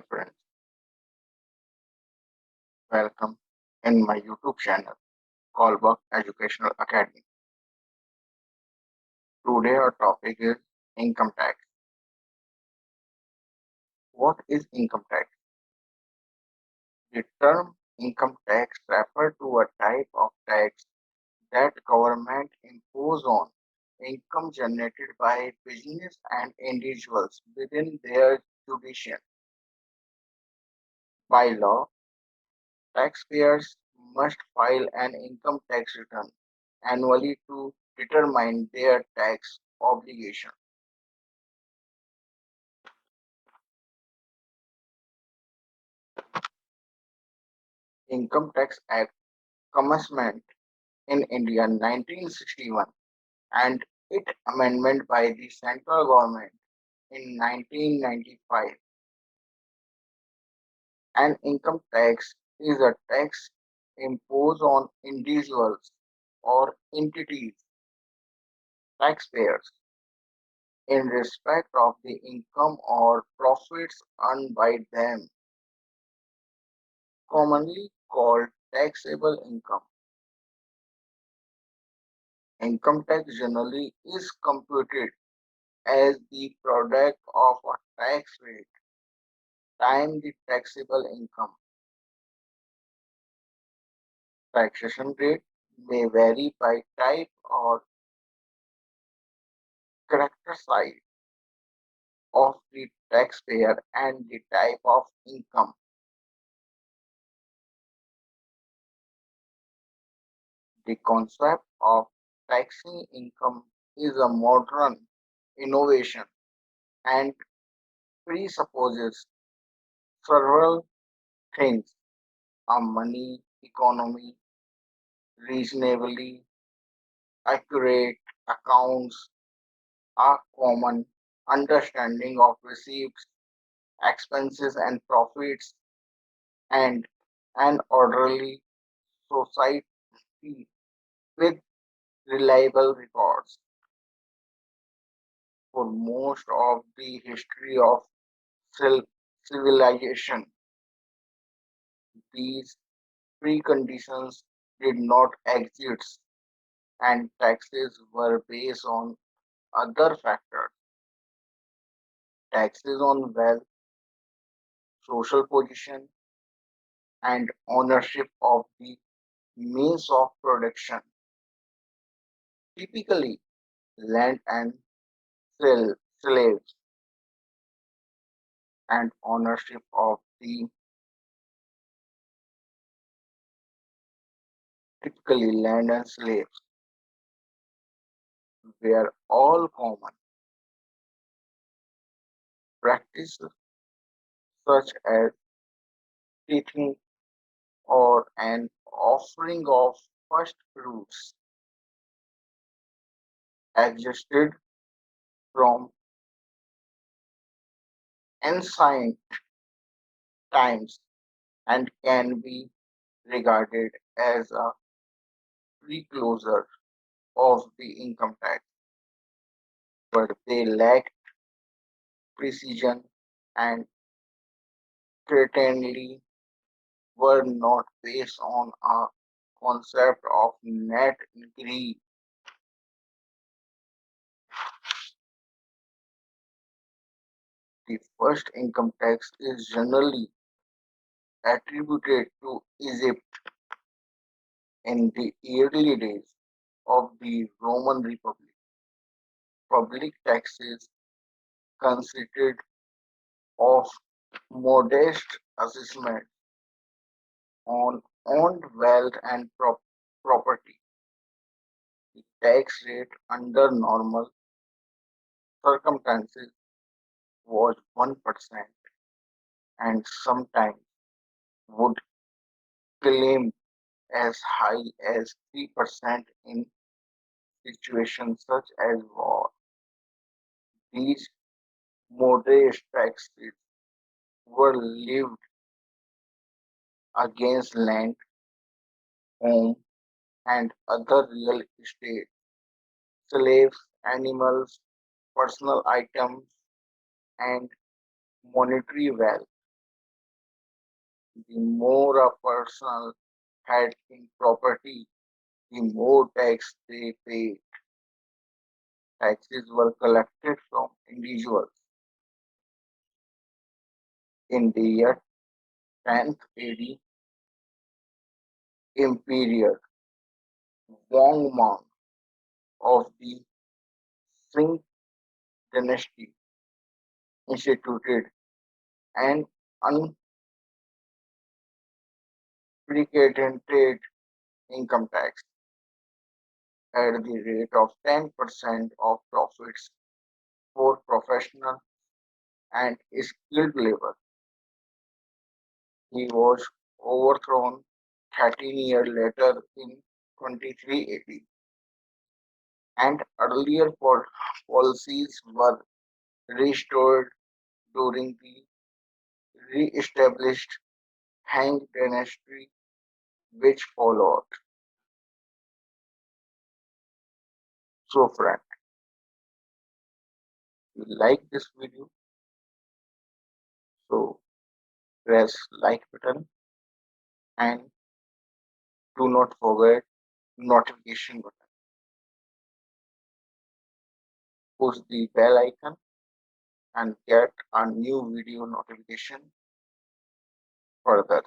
friends, welcome in my YouTube channel called Work Educational Academy. Today our topic is income tax. What is income tax? The term income tax refers to a type of tax that government impose on income generated by business and individuals within their jurisdiction. By law, taxpayers must file an income tax return annually to determine their tax obligation. Income Tax Act commencement in India 1961 and its amendment by the central government in 1995. An income tax is a tax imposed on individuals or entities, taxpayers, in respect of the income or profits earned by them, commonly called taxable income. Income tax generally is computed as the product of a tax rate times the taxable income. Taxation rate may vary by type or characteristic of the taxpayer and the type of income. The concept of taxing income is a modern innovation and presupposes several things: a money economy, reasonably accurate accounts, a common understanding of receipts, expenses, and profits, and an orderly society with reliable records. For most of the history of civilization, these preconditions did not exist, and taxes were based on other factors: taxes on wealth, social position, and ownership of the means of production, typically land and slaves, and ownership of the typically land and slaves were all common. Practices such as teaching or an offering of first fruits existed from ancient times and can be regarded as a precursor of the income tax, but they lack precision and certainly were not based on a concept of net increase. The first income tax is generally attributed to Egypt in the early days of the Roman Republic. Public taxes consisted of modest assessment on owned wealth and property. The tax rate under normal circumstances was 1% and sometimes would claim as high as 3% in situations such as war. These modest taxes were levied against land, home, and other real estate, slaves, animals, personal items, and monetary wealth. The more a person had in property, the more tax they paid. Taxes were collected from individuals. In the year 10th AD, Emperor Wang Mang of the Qing dynasty instituted an unprecedented income tax at the rate of 10% of profits for professional and skilled labor. He was overthrown 13 years later in 2380, and earlier policies were restored during the re-established Han dynasty which followed. So friend, if you like this video, so press like button and do not forget notification button. Push the bell icon and get a new video notification further.